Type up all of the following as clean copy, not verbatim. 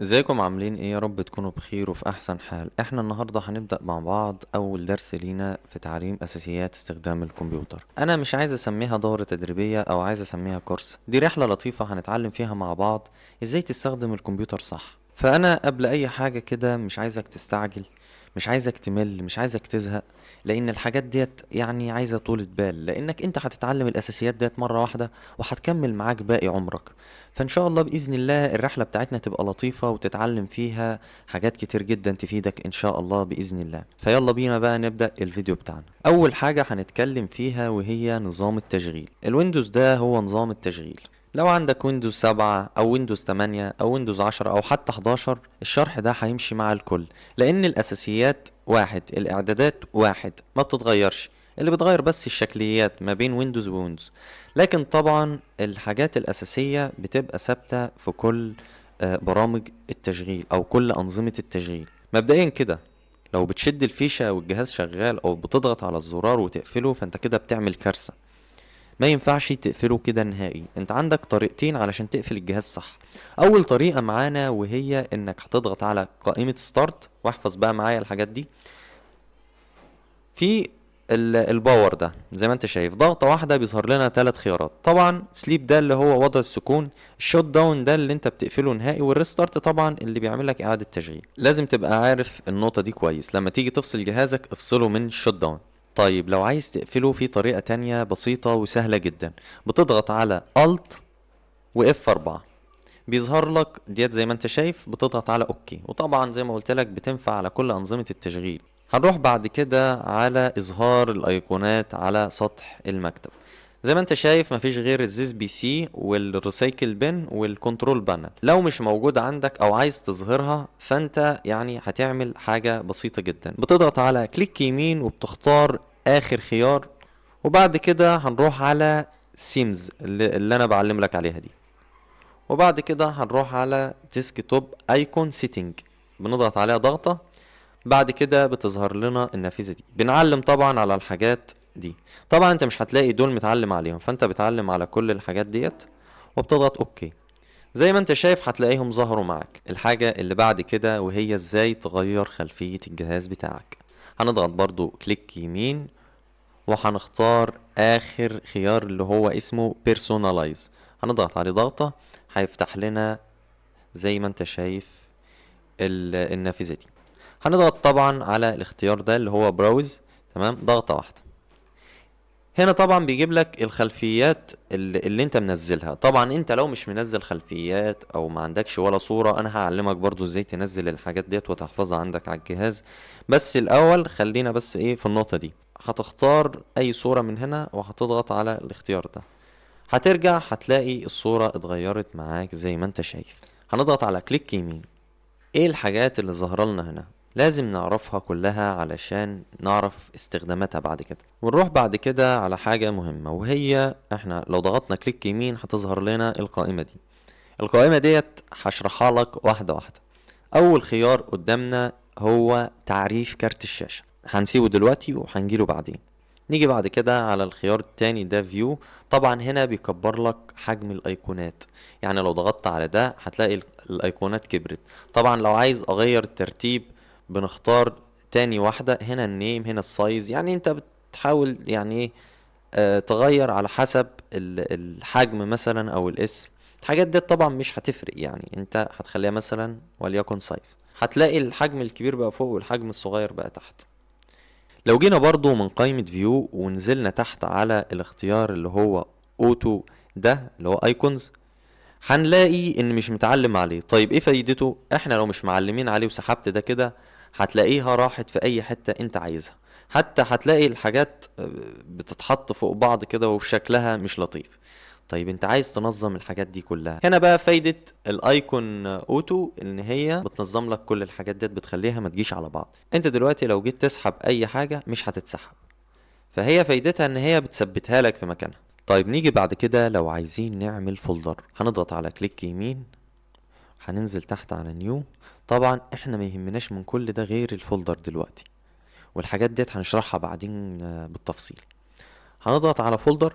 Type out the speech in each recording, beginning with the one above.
ازيكم عاملين ايه؟ يا رب تكونوا بخير وفي احسن حال. احنا النهارده هنبدأ مع بعض اول درس لينا في تعليم اساسيات استخدام الكمبيوتر. انا مش عايز اسميها دورة تدريبية او عايز اسميها كورس، دي رحلة لطيفة هنتعلم فيها مع بعض ازاي تستخدم الكمبيوتر صح. فانا قبل اي حاجة كده مش عايزك تستعجل، مش عايزك تمل، مش عايزك تزهق، لان الحاجات ديت يعني عايزة طولة بال، لانك انت هتتعلم الاساسيات ديت مرة واحدة وهتكمل معاك باقي عمرك. فان شاء الله باذن الله الرحله بتاعتنا تبقى لطيفه وتتعلم فيها حاجات كتير جدا تفيدك ان شاء الله باذن الله. فيلا بينا بقى نبدا الفيديو بتاعنا. اول حاجه هنتكلم فيها وهي نظام التشغيل. الويندوز ده هو نظام التشغيل. لو عندك ويندوز 7 او ويندوز 8 او ويندوز 10 او حتى 11، الشرح ده هيمشي مع الكل، لان الاساسيات واحد، الاعدادات واحد ما بتتغيرش، اللي بتغير بس الشكليات ما بين ويندوز وويندوز. لكن طبعا الحاجات الأساسية بتبقى ثابتة في كل برامج التشغيل أو كل أنظمة التشغيل. مبدئيا كده، لو بتشد الفيشة والجهاز شغال أو بتضغط على الزرار وتقفله فأنت كده بتعمل كارثة. ما ينفعش تقفله كده نهائي. انت عندك طريقتين علشان تقفل الجهاز صح. اول طريقة معانا وهي انك هتضغط على قائمة ستارت، واحفظ بقى معايا الحاجات دي. في الباور ده زي ما انت شايف ضغطة واحدة بيظهر لنا 3 خيارات. طبعا سليب ده اللي هو وضع السكون، الشوت داون ده اللي انت بتقفله نهائي، والريستارت طبعا اللي بيعمل لك اعادة تشغيل. لازم تبقى عارف النقطة دي كويس، لما تيجي تفصل جهازك افصله من الشوت داون. طيب لو عايز تقفله في طريقة تانية بسيطة وسهلة جدا، بتضغط على Alt و F4، بيظهر لك ديت زي ما انت شايف، بتضغط على اوكي. وطبعا زي ما قلت لك بتنفع على كل انظمة التشغيل. هنروح بعد كده على اظهار الايقونات على سطح المكتب. زي ما انت شايف مفيش غير الزيز بي سي والريسايكل بن والكنترول بانل. لو مش موجود عندك او عايز تظهرها فانت يعني هتعمل حاجة بسيطة جدا، بتضغط على كليك يمين وبتختار اخر خيار، وبعد كده هنروح على سيمز اللي انا بعلم لك عليها دي، وبعد كده هنروح على ديسك توب ايكون سيتنج، بنضغط عليها ضغطة. بعد كده بتظهر لنا النافذة دي، بنعلم طبعا على الحاجات دي. طبعا انت مش هتلاقي دول متعلم عليهم، فانت بتعلم على كل الحاجات ديت وبتضغط اوكي. زي ما انت شايف هتلاقيهم ظهروا معاك. الحاجة اللي بعد كده وهي ازاي تغير خلفية الجهاز بتاعك. هنضغط برضو كليك يمين وهنختار اخر خيار اللي هو اسمه بيرسونالايز، هنضغط عليه ضغطة، هيفتح لنا زي ما انت شايف النافذة دي. هنضغط طبعا على الاختيار ده اللي هو براوز، تمام، ضغطة واحدة. هنا طبعا بيجيب لك الخلفيات اللي انت منزلها. طبعا انت لو مش منزل خلفيات او ما عندكش ولا صورة، انا هعلمك برضو ازاي تنزل الحاجات ديت وتحفظها عندك على الجهاز. بس الاول خلينا بس ايه في النقطة دي. هتختار اي صورة من هنا وهتضغط على الاختيار ده، هترجع هتلاقي الصورة اتغيرت معاك زي ما انت شايف. هنضغط على كليك يمين. ايه الحاجات اللي ظاهرة لنا هنا؟ لازم نعرفها كلها علشان نعرف استخداماتها بعد كده. ونروح بعد كده على حاجة مهمة، وهي احنا لو ضغطنا كليك يمين هتظهر لنا القائمة دي. القائمة ديت هشرحها لك واحدة واحدة. اول خيار قدامنا هو تعريف كارت الشاشة، هنسيبه دلوقتي وهنجيله بعدين. نيجي بعد كده على الخيار التاني ده فيو. طبعا هنا بيكبر لك حجم الايقونات، يعني لو ضغطت على ده هتلاقي الايقونات كبرت. طبعا لو عايز اغير الترتيب بنختار تاني واحدة، هنا النيم هنا السايز، يعني انت بتحاول يعني ايه تغير على حسب الحجم مثلا او الاسم. الحاجات دي طبعا مش هتفرق، يعني انت هتخليها مثلا وليكن سايز، هتلاقي الحجم الكبير بقى فوق والحجم الصغير بقى تحت. لو جينا برضو من قائمة فيو ونزلنا تحت على الاختيار اللي هو اوتو ده اللي هو ايكونز، هنلاقي ان مش متعلم عليه. طيب ايه فايدته؟ احنا لو مش معلمين عليه وسحبت ده كده هتلاقيها راحت في اي حتة انت عايزها. حتى هتلاقي الحاجات بتتحط فوق بعض كده وشكلها مش لطيف. طيب انت عايز تنظم الحاجات دي كلها، هنا بقى فايدة الايكون اوتو ان هي بتنظم لك كل الحاجات ديت، بتخليها ما تجيش على بعض. انت دلوقتي لو جيت تسحب اي حاجة مش هتتسحب، فهي فايدتها ان هي بتثبتها لك في مكانها. طيب نيجي بعد كده لو عايزين نعمل فولدر، هنضغط على كليك يمين، هننزل تحت على نيو. طبعا احنا ما يهمناش من كل ده غير الفولدر دلوقتي، والحاجات ديت هنشرحها بعدين بالتفصيل. هنضغط على فولدر،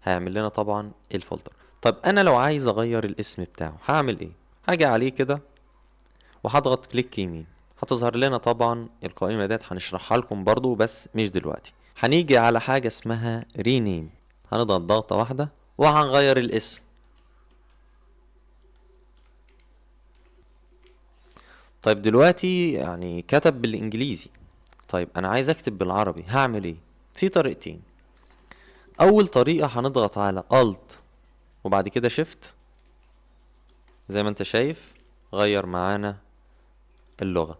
هيعمل لنا طبعا الفولدر. طب انا لو عايز اغير الاسم بتاعه هعمل ايه؟ هاجي عليه كده وهضغط كليك يمين. هتظهر لنا طبعا القائمة ديت، هنشرحها لكم برضو بس مش دلوقتي. هنيجي على حاجة اسمها رينيم، هنضغط ضغطة واحدة وهنغير الاسم. طيب دلوقتي يعني كتب بالانجليزي، طيب انا عايز اكتب بالعربي، هعمل ايه؟ في طريقتين. اول طريقة هنضغط على Alt وبعد كده Shift، زي ما انت شايف غير معانا اللغة.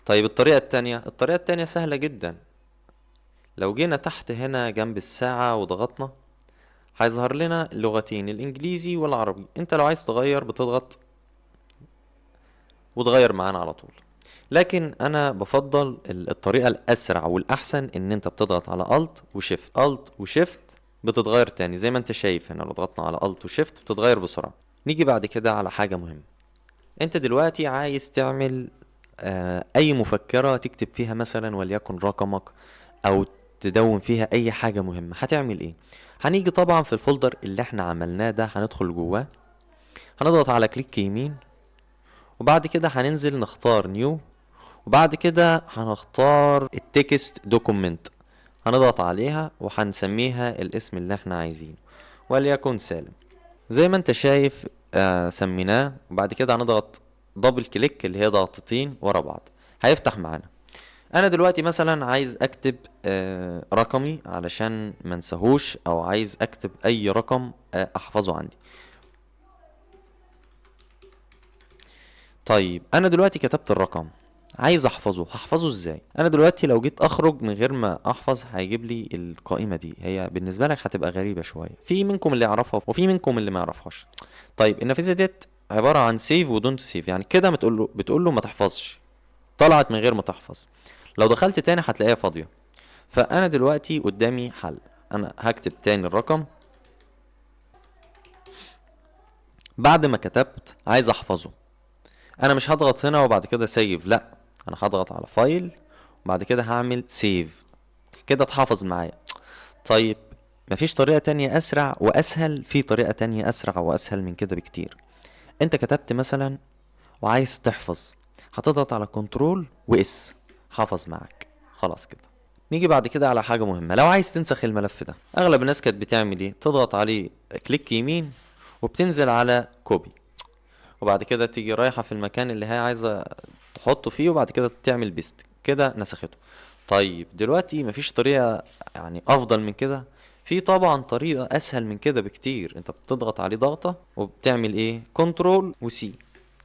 طيب الطريقة التانية سهلة جدا. لو جينا تحت هنا جنب الساعة وضغطنا، هيظهر لنا لغتين، الانجليزي والعربي. انت لو عايز تغير بتضغط وتغير معانا على طول. لكن انا بفضل الطريقة الاسرع والاحسن ان انت بتضغط على Alt وشيفت، Alt وشيفت بتتغير تاني. زي ما انت شايف هنا لو ضغطنا على Alt وشيفت بتتغير بسرعة. نيجي بعد كده على حاجة مهمة. انت دلوقتي عايز تعمل اي مفكرة تكتب فيها مثلا وليكن رقمك، او تدون فيها اي حاجة مهمة، هتعمل ايه؟ هنيجي طبعا في الفولدر اللي احنا عملناه ده، هندخل جواه، هنضغط على كليك يمين وبعد كده هننزل نختار نيو، وبعد كده هنختار التكست دوكومنت، هنضغط عليها وهنسميها الاسم اللي احنا عايزينه وليكن سالم. زي ما انت شايف سميناه، وبعد كده هنضغط دبل كليك اللي هي ضغطتين ورا بعض هيفتح معانا. انا دلوقتي مثلا عايز اكتب رقمي علشان منساهوش، او عايز اكتب اي رقم احفظه عندي. طيب انا دلوقتي كتبت الرقم، عايز احفظه، هحفظه ازاي؟ انا دلوقتي لو جيت اخرج من غير ما احفظ هيجيب لي القائمه دي، هي بالنسبه لك هتبقى غريبه شويه، في منكم اللي يعرفها وفي منكم اللي ما يعرفهاش. طيب النافذه ديت عباره عن سيف ودونت سيف، يعني كده بتقول له ما تحفظش، طلعت من غير ما تحفظ. لو دخلت تاني هتلاقيها فاضيه. فانا دلوقتي قدامي حل، انا هكتب تاني الرقم. بعد ما كتبت عايز احفظه، انا مش هضغط هنا وبعد كده سيف، لا، انا هضغط على فايل وبعد كده هعمل سيف، كده اتحفظ معايا. طيب مفيش طريقة تانية اسرع واسهل؟ في طريقة تانية اسرع واسهل من كده بكتير. انت كتبت مثلا وعايز تحفظ، هتضغط على كنترول واس، حفظ معاك خلاص كده. نيجي بعد كده على حاجة مهمة، لو عايز تنسخ الملف ده، اغلب الناس كانت بتعمل ايه؟ تضغط عليه كليك يمين وبتنزل على كوبي، وبعد كده تيجي رايحة في المكان اللي هي عايزة تحطه فيه وبعد كده تعمل بيست، كده نسخته. طيب دلوقتي مفيش طريقة يعني افضل من كده؟ في طبعا طريقة اسهل من كده بكتير. انت بتضغط عليه ضغطة وبتعمل ايه؟ كنترول وسي،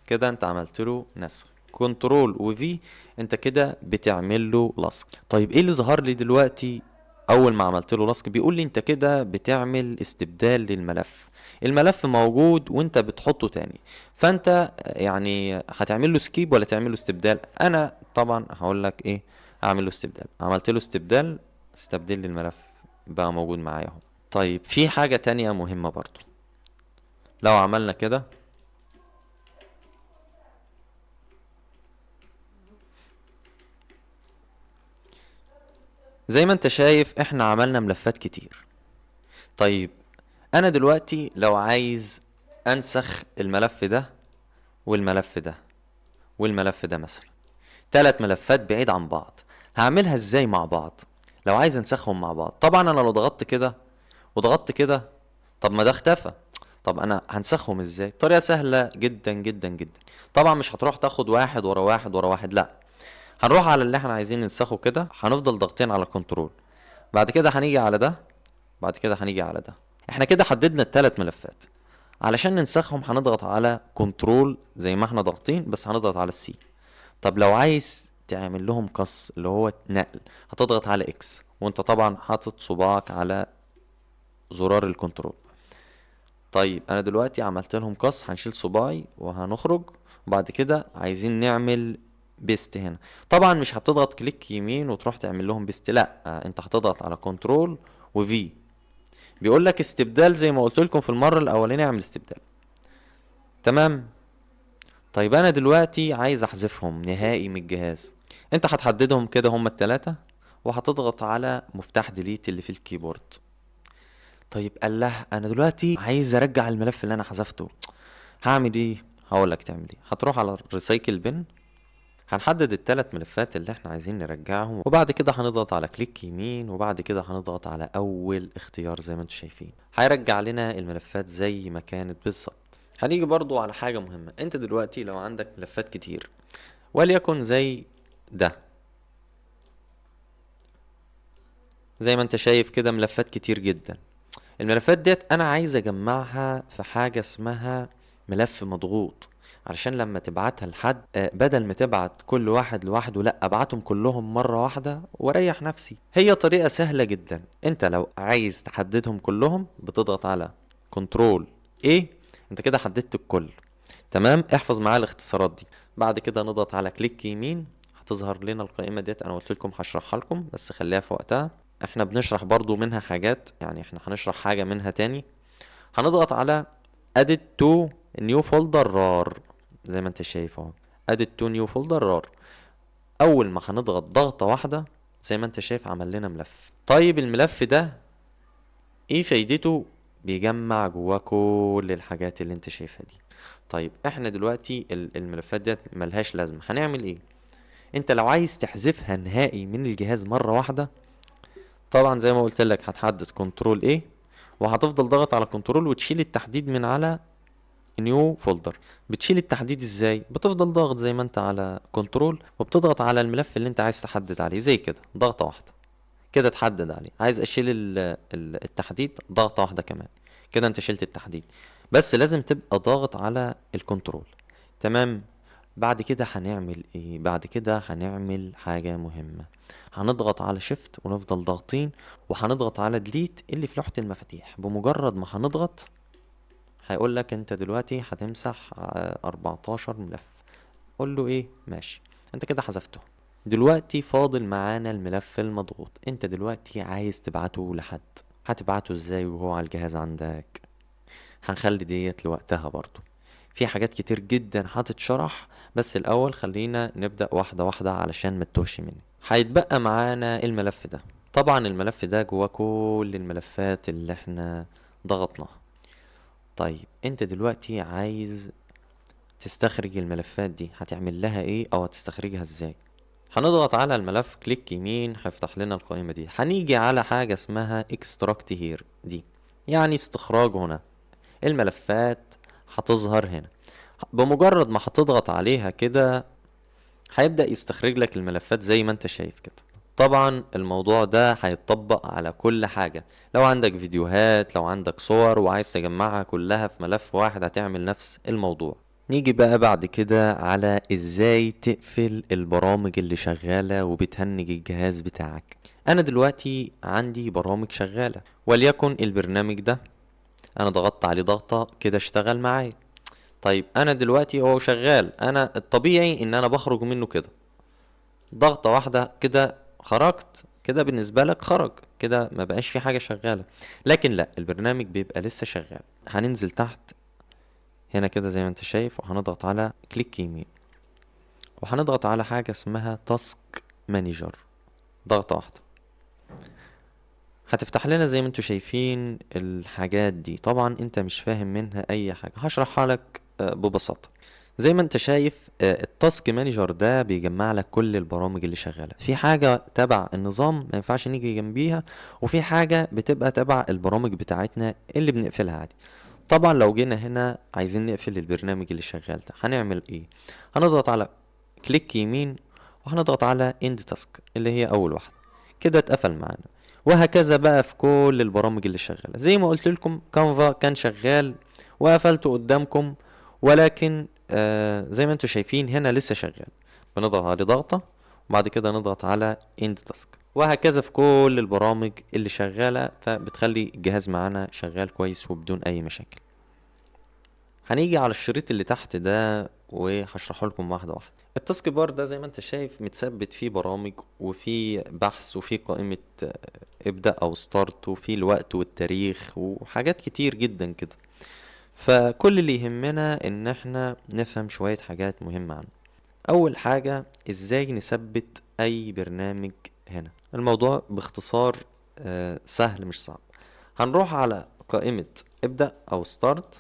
كده انت عملت له نسخ. كنترول وفي، انت كده بتعمل له لصق. طيب ايه اللي ظهر لي دلوقتي؟ اول ما عملت له لصق بيقول لي انت كده بتعمل استبدال للملف. الملف موجود وانت بتحطه تاني، فانت يعني هتعمل له سكيب ولا تعمل له استبدال؟ انا طبعا هقول لك ايه، هعمل له استبدال. عملت له استبدال، استبدل لي الملف بقى موجود معايا اهو. طيب في حاجة تانية مهمة برضو، لو عملنا كده زي ما انت شايف احنا عملنا ملفات كتير. طيب انا دلوقتي لو عايز انسخ الملف ده والملف ده والملف ده مثلا، 3 ملفات بعيد عن بعض، هعملها ازاي مع بعض؟ لو عايز انسخهم مع بعض، طبعا انا لو ضغطت كده وضغطت كده، طب ما ده اختفى. طب انا هنسخهم ازاي؟ طريقة سهلة جدا جدا جدا. طبعا مش هتروح تاخد واحد ورا واحد ورا واحد، لا، هنروح على اللي احنا عايزين ننسخه كده، هنفضل ضاغطين على كنترول، بعد كده هنيجي على ده، بعد كده هنيجي على ده. احنا كده حددنا ال3 ملفات. علشان ننسخهم هنضغط على كنترول زي ما احنا ضاغطين، بس هنضغط على السي. طب لو عايز تعمل لهم قص اللي هو نقل، هتضغط على اكس وانت طبعا حاطط صباعك على زرار الكنترول. طيب انا دلوقتي عملت لهم قص، هنشيل صباعي وهنخرج، وبعد كده عايزين نعمل بيست هنا. طبعا مش هتضغط كليك يمين وتروح تعمل لهم بيست، لا، انت هتضغط على كنترول وفي. بيقول لك استبدال زي ما قلت لكم في المرة الاولانية، اعمل استبدال. تمام. طيب انا دلوقتي عايز احذفهم نهائي من الجهاز، انت هتحددهم كده هما ال3 وهتضغط على مفتاح ديليت اللي في الكيبورد. طيب قال له انا دلوقتي عايز ارجع الملف اللي انا حذفته، هعمل ايه؟ هقولك تعمل ايه. هتروح على الريسايكل بن، هنحدد الثلاث ملفات اللي احنا عايزين نرجعهم، وبعد كده هنضغط على كليك يمين، وبعد كده هنضغط على اول اختيار زي ما انتم شايفين، هيرجع لنا الملفات زي ما كانت بالظبط. هنيجي برضو على حاجة مهمة. انت دلوقتي لو عندك ملفات كتير وليكن زي ده، زي ما انت شايف كده ملفات كتير جدا، الملفات ديت انا عايز اجمعها في حاجة اسمها ملف مضغوط، علشان لما تبعتها لحد بدل ما تبعت كل واحد لوحده، لا ابعتهم كلهم مرة واحدة واريح نفسي. هي طريقة سهلة جدا. انت لو عايز تحددهم كلهم بتضغط على كنترول ايه، انت كده حددت الكل. تمام، احفظ معايا الاختصارات دي. بعد كده نضغط على كليك يمين، هتظهر لنا القائمة ديت. انا قلت لكم هشرحها لكم بس خليها في وقتها، احنا بنشرح برضو منها حاجات، يعني احنا هنشرح حاجة منها تاني. هنضغط على edit to new folder rar، زي ما انت شايف اهو edit to new folder rar. اول ما هنضغط ضغطة واحدة زي ما انت شايف عمل لنا ملف. طيب الملف ده ايه فايدته؟ بيجمع جواه كل الحاجات اللي انت شايفها دي. طيب احنا دلوقتي الملفات ديت ملهاش لازمة، هنعمل ايه؟ انت لو عايز تحذفها نهائي من الجهاز مرة واحدة، طبعا زي ما قلت لك هتحدد كنترول ايه، وهتفضل ضغط على كنترول وتشيل التحديد من على نيو فولدر. بتشيل التحديد ازاي؟ بتفضل ضاغط زي ما انت على كنترول وبتضغط على الملف اللي انت عايز تحدد عليه زي كده ضغطة واحدة، كده تحدد عليه. عايز اشيل التحديد ضغطة واحدة كمان، كده انت شلت التحديد. بس لازم تبقى ضاغط على الكنترول. تمام. بعد كده هنعمل ايه؟ بعد كده هنعمل حاجة مهمة. هنضغط على شيفت ونفضل ضاغطين، وهنضغط على ديليت اللي في لوحة المفاتيح. بمجرد ما هنضغط هيقول لك انت دلوقتي هتمسح 14 ملف. قول له ايه؟ ماشي. انت كده حذفته. دلوقتي فاضل معانا الملف المضغوط. انت دلوقتي عايز تبعته لحد، هتبعته ازاي وهو على الجهاز عندك؟ هنخلي ديت لوقتها برضو، في حاجات كتير جدا هتتشرح، بس الاول خلينا نبدأ واحدة واحدة علشان ما تتوهش مني. هيتبقى معانا الملف ده. طبعا الملف ده جواه كل الملفات اللي احنا ضغطناها. طيب انت دلوقتي عايز تستخرج الملفات دي، هتعمل لها ايه او هتستخرجها ازاي؟ هنضغط على الملف كليك يمين، هيفتح لنا القائمة دي. هنيجي على حاجة اسمها extract here دي، يعني استخراج هنا. الملفات هتظهر هنا. بمجرد ما هتضغط عليها كده هيبدأ يستخرج لك الملفات زي ما انت شايف كده. طبعا الموضوع ده هيتطبق على كل حاجة. لو عندك فيديوهات، لو عندك صور وعايز تجمعها كلها في ملف واحد هتعمل نفس الموضوع. نيجي بقى بعد كده على ازاي تقفل البرامج اللي شغالة وبتهنج الجهاز بتاعك. انا دلوقتي عندي برامج شغالة، وليكن البرنامج ده انا ضغطت عليه ضغطة كده اشتغل معايا. طيب انا دلوقتي هو شغال، انا الطبيعي ان انا بخرج منه كده ضغطة واحدة كده خرجت، كده بالنسبة لك خرج كده ما بقاش في حاجة شغالة. لكن لا، البرنامج بيبقى لسه شغال. هننزل تحت هنا كده زي ما انت شايف، وهنضغط على كليك يمين، وهنضغط على حاجة اسمها تاسك مانجر ضغطة واحدة. هتفتح لنا زي ما انتوا شايفين الحاجات دي. طبعا انت مش فاهم منها اي حاجة، هشرحها لك ببساطة. زي ما انت شايف التاسك مانجر ده بيجمع لك كل البرامج اللي شغالة. في حاجة تبع النظام ما ينفعش نيجي جنبيها، وفي حاجة بتبقى تبع البرامج بتاعتنا اللي بنقفلها عادي. طبعا لو جينا هنا عايزين نقفل البرنامج اللي شغال ده هنعمل ايه؟ هنضغط على كليك يمين، وهنضغط على اند تاسك اللي هي اول واحدة، كده اتقفل معانا. وهكذا بقى في كل البرامج اللي شغالة. زي ما قلت لكم كانفا كان شغال وقفلته قدامكم، ولكن زي ما انتم شايفين هنا لسه شغال. بنضغط على ضغطة وبعد كده نضغط على اند تاسك، وهكذا في كل البرامج اللي شغالة، فبتخلي الجهاز معانا شغال كويس وبدون اي مشاكل. هنيجي على الشريط اللي تحت ده وهشرحه لكم واحدة واحدة. التاسك بار ده زي ما انت شايف متثبت فيه برامج وفي بحث وفي قائمة ابدأ او ستارت وفي الوقت والتاريخ وحاجات كتير جدا كده. فكل اللي يهمنا ان احنا نفهم شوية حاجات مهمة عنه. اول حاجة ازاي نثبت اي برنامج هنا. الموضوع باختصار سهل مش صعب. هنروح على قائمة ابدأ او ستارت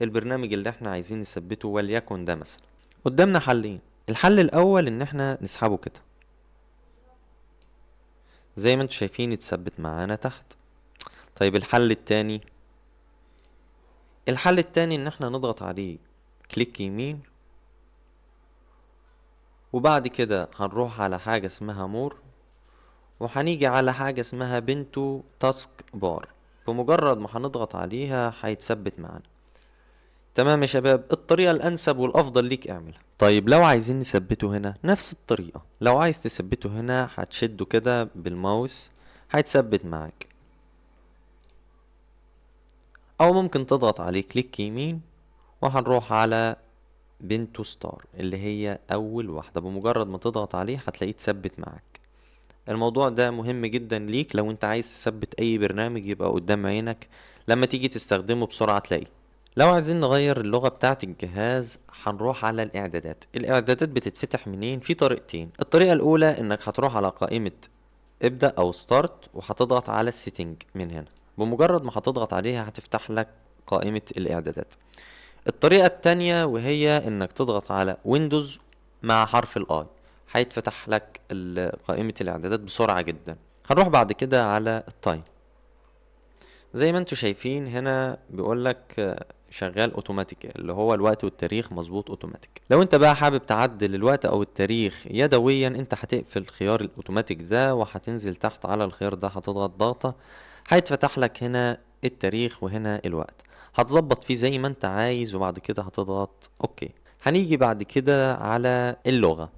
البرنامج اللي احنا عايزين نثبته، وليكن ده مثلا. قدامنا حلين. الحل الاول ان احنا نسحبه كده زي ما انتوا شايفين يتثبت معانا تحت. طيب الحل التاني ان احنا نضغط عليه كليك يمين، وبعد كده هنروح على حاجة اسمها مور، وهنيجي على حاجة اسمها بنتو تاسك بار. بمجرد ما هنضغط عليها هيتثبت معانا. تمام يا شباب، الطريقة الأنسب والأفضل ليك اعملها. طيب لو عايزين نثبته هنا نفس الطريقة. لو عايز تثبته هنا هتشده كده بالماوس هيتثبت معاك، أو ممكن تضغط عليه كليك يمين وهنروح على بنتو ستار اللي هي أول واحدة. بمجرد ما تضغط عليه هتلاقيه اتثبت معاك. الموضوع ده مهم جدا ليك لو انت عايز تثبت اي برنامج يبقى قدام عينك لما تيجي تستخدمه بسرعة تلاقيه. لو عايزين نغير اللغة بتاعة الجهاز هنروح على الاعدادات. الاعدادات بتتفتح منين؟ في طريقتين. الطريقة الاولى انك هتروح على قائمة ابدأ او ستارت وهتضغط على السيتنج من هنا. بمجرد ما هتضغط عليها هتفتح لك قائمة الاعدادات. الطريقة التانية وهي انك تضغط على ويندوز مع حرف الاي، هيتفتح لك قائمة الاعدادات بسرعة جدا. هنروح بعد كده على التايم. زي ما انتوا شايفين هنا بيقولك شغال اوتوماتيك، اللي هو الوقت والتاريخ مظبوط اوتوماتيك. لو انت بقى حابب تعدل الوقت او التاريخ يدويا انت هتقفل خيار الاوتوماتيك ده وهتنزل تحت على الخيار ده هتضغط ضغطة، هيتفتح لك هنا التاريخ وهنا الوقت. هتظبط فيه زي ما انت عايز وبعد كده هتضغط اوكي. هنيجي بعد كده على اللغة.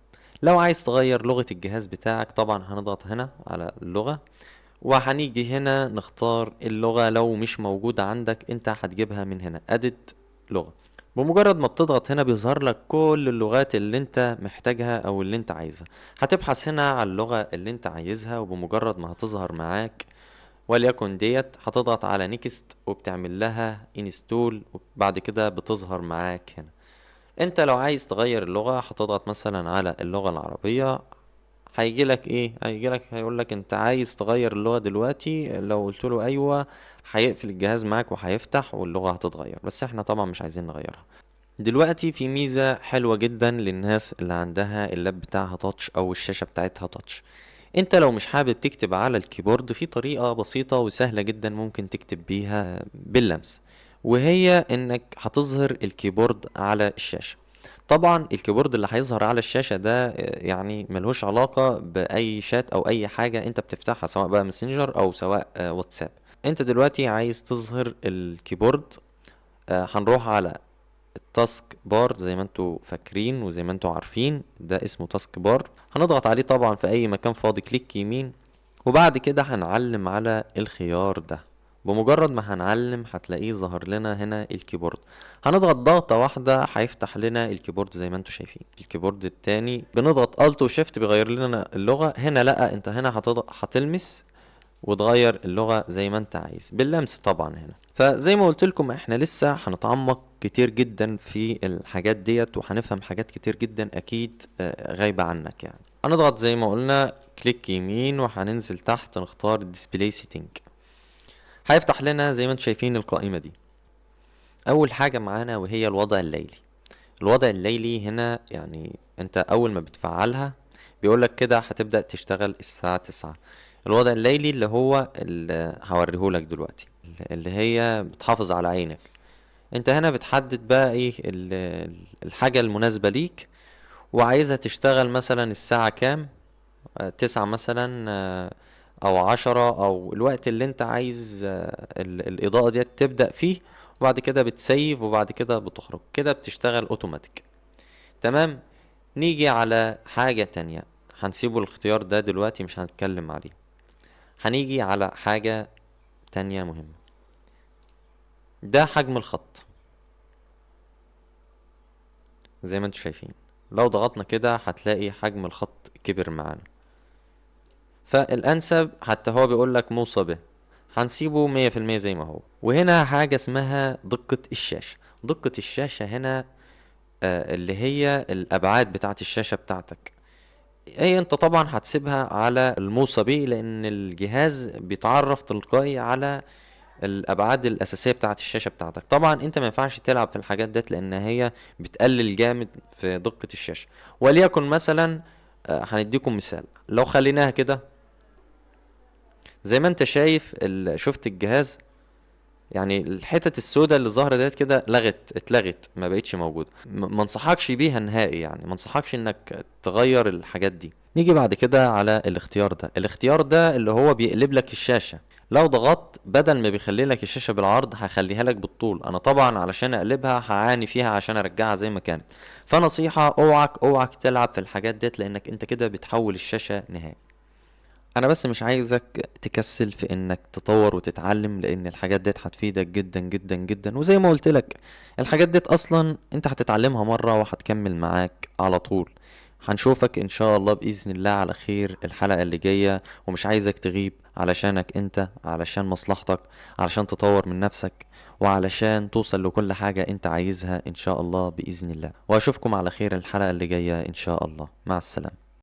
لو عايز تغير لغة الجهاز بتاعك طبعا هنضغط هنا على اللغة، وهنيجي هنا نختار اللغة. لو مش موجودة عندك انت هتجيبها من هنا edit لغة. بمجرد ما بتضغط هنا بيظهر لك كل اللغات اللي انت محتاجها او اللي انت عايزها. هتبحث هنا على اللغة اللي انت عايزها، وبمجرد ما هتظهر معاك وليكن ديت هتضغط على نيكست وبتعمل لها انستول، وبعد كده بتظهر معاك هنا. انت لو عايز تغير اللغة هتضغط مثلا على اللغة العربية، هيجي لك ايه؟ هيجي لك هيقول لك انت عايز تغير اللغة دلوقتي. لو قلت له ايوه هيقفل الجهاز معاك وهيفتح واللغة هتتغير، بس احنا طبعا مش عايزين نغيرها دلوقتي. في ميزة حلوة جدا للناس اللي عندها اللاب بتاعها تاتش او الشاشة بتاعتها تاتش. انت لو مش حابب تكتب على الكيبورد في طريقة بسيطة وسهلة جدا ممكن تكتب بيها باللمس، وهي انك هتظهر الكيبورد على الشاشة. طبعا الكيبورد اللي هيظهر على الشاشة ده يعني ملهوش علاقة بأي شات أو أي حاجة أنت بتفتحها، سواء بقى ماسنجر أو سواء واتساب. أنت دلوقتي عايز تظهر الكيبورد، هنروح على التاسك بار زي ما انتوا فاكرين وزي ما انتوا عارفين ده اسمه تاسك بار. هنضغط عليه طبعا في أي مكان فاضي كليك يمين، وبعد كده هنعلم على الخيار ده. بمجرد ما هنعلم هتلاقيه ظهر لنا هنا الكيبورد. هنضغط ضغطة واحدة هيفتح لنا الكيبورد زي ما انتوا شايفين. الكيبورد التاني بنضغط الت وشيفت بيغير لنا اللغة. هنا لا، انت هنا هتلمس وتغير اللغة زي ما انت عايز باللمس طبعا هنا. فزي ما قلت لكم احنا لسه هنتعمق كتير جدا في الحاجات ديت وهنفهم حاجات كتير جدا اكيد غايبة عنك يعني. هنضغط زي ما قلنا كليك يمين وهننزل تحت نختار ديسبلاي سيتنج. هيفتح لنا زي ما انتم شايفين القائمة دي. اول حاجة معانا وهي الوضع الليلي. الوضع الليلي هنا يعني انت اول ما بتفعلها بيقولك كده هتبدأ تشتغل الساعة 9. الوضع الليلي اللي هو اللي هوريهولك دلوقتي اللي هي بتحافظ على عينك. انت هنا بتحدد بقى ايه الحاجة المناسبة ليك وعايزها تشتغل مثلا الساعة كام، 9 مثلا او 10 او الوقت اللي انت عايز الاضاءة دي تبدأ فيه. وبعد كده بتسيف وبعد كده بتخرج كده بتشتغل اوتوماتيك. تمام. نيجي على حاجة تانية، هنسيبه الاختيار ده دلوقتي مش هنتكلم عليه. هنيجي على حاجة تانية مهمة، ده حجم الخط. زي ما انتوا شايفين لو ضغطنا كده هتلاقي حجم الخط كبر معانا. فالانسب حتى هو بيقول لك موصى به، هنسيبه 100% زي ما هو. وهنا حاجة اسمها دقة الشاشة. دقة الشاشة هنا اللي هي الابعاد بتاعت الشاشة بتاعتك. هي انت طبعا هتسيبها على الموصى به لان الجهاز بيتعرف تلقائي على الابعاد الاساسيه بتاعه الشاشه بتاعتك. طبعا انت ما ينفعش تلعب في الحاجات ديت لان هي بتقلل جامد في دقه الشاشه. وليكن مثلا هنديكم مثال، لو خليناها كده زي ما انت شايف شفت الجهاز، يعني الحتت السوداء اللي ظاهره ديت كده اتلغت، ما بقتش موجوده. ما انصحكش بيها نهائي، يعني ما انصحكش انك تغير الحاجات دي. نيجي بعد كده على الاختيار ده. الاختيار ده اللي هو بيقلب لك الشاشه، لو ضغطت بدل ما بيخلي لك الشاشه بالعرض هيخليها لك بالطول. انا طبعا علشان اقلبها هعاني فيها عشان ارجعها زي ما كانت. فنصيحه، اوعك تلعب في الحاجات ديت لانك انت كده بتحول الشاشه نهائي. انا بس مش عايزك تكسل في انك تطور وتتعلم، لان الحاجات ديت هتفيدك جدا جدا جدا. وزي ما قلت لك الحاجات ديت اصلا انت هتتعلمها مرة وهتكمل معاك على طول. هنشوفك ان شاء الله باذن الله على خير الحلقة اللي جاية، ومش عايزك تغيب علشانك انت، علشان مصلحتك، علشان تطور من نفسك، وعلشان توصل لكل حاجة انت عايزها ان شاء الله باذن الله. واشوفكم على خير الحلقة اللي جاية ان شاء الله. مع السلامة.